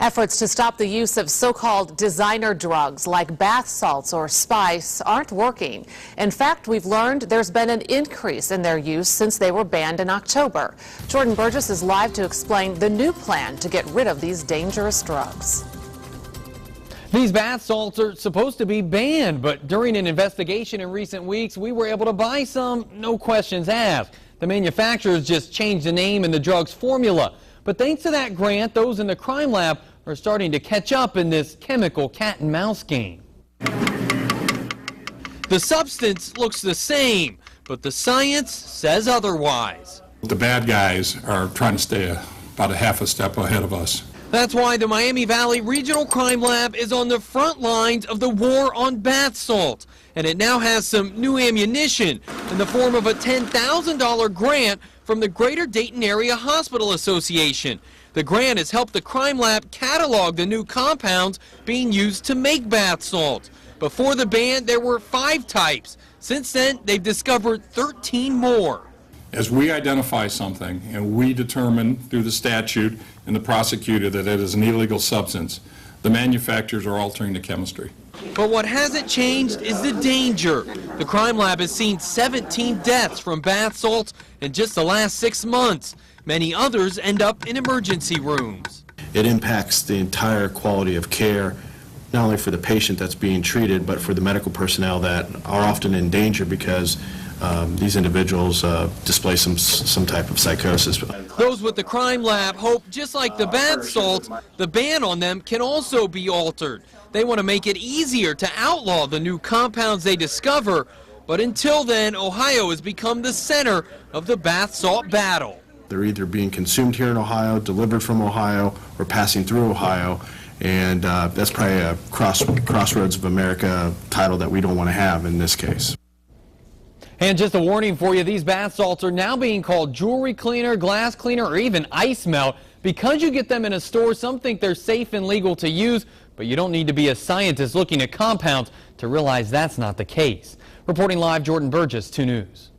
Efforts to stop the use of so-called designer drugs like bath salts or spice aren't working. In fact, we've learned there's been an increase in their use since they were banned in October. Jordan Burgess is live to explain the new plan to get rid of these dangerous drugs. These bath salts are supposed to be banned, but during an investigation in recent weeks, we were able to buy some, no questions asked. The manufacturers just changed the name and the drug's formula. But thanks to that grant, those in the crime lab are starting to catch up in this chemical cat and mouse game. The substance looks the same, but the science says otherwise. The bad guys are trying to stay about a half a step ahead of us. That's why the Miami Valley Regional Crime Lab is on the front lines of the war on bath salt. And it now has some new ammunition in the form of a $10,000 grant from the Greater Dayton Area Hospital Association. The grant has helped the crime lab catalog the new compounds being used to make bath salt. Before the ban, there were 5 types. Since then, they've discovered 13 more. As we identify something and we determine through the statute and the prosecutor that it is an illegal substance, the manufacturers are altering the chemistry. But what hasn't changed is the danger. The crime lab has seen 17 deaths from bath salts in just the last 6 months. Many others end up in emergency rooms. It impacts the entire quality of care, not only for the patient that's being treated, but for the medical personnel that are often in danger because these individuals display some type of psychosis. Those with the crime lab hope, just like the bath salts, the ban on them can also be altered. They want to make it easier to outlaw the new compounds they discover. But until then, Ohio has become the center of the bath salt battle. They're either being consumed here in Ohio, delivered from Ohio, or passing through Ohio. And that's probably a Crossroads of America title that we don't want to have in this case. And just a warning for you, these bath salts are now being called jewelry cleaner, glass cleaner, or even ice melt. Because you get them in a store, some think they're safe and legal to use, but you don't need to be a scientist looking at compounds to realize that's not the case. Reporting live, Jordan Burgess, 2 News.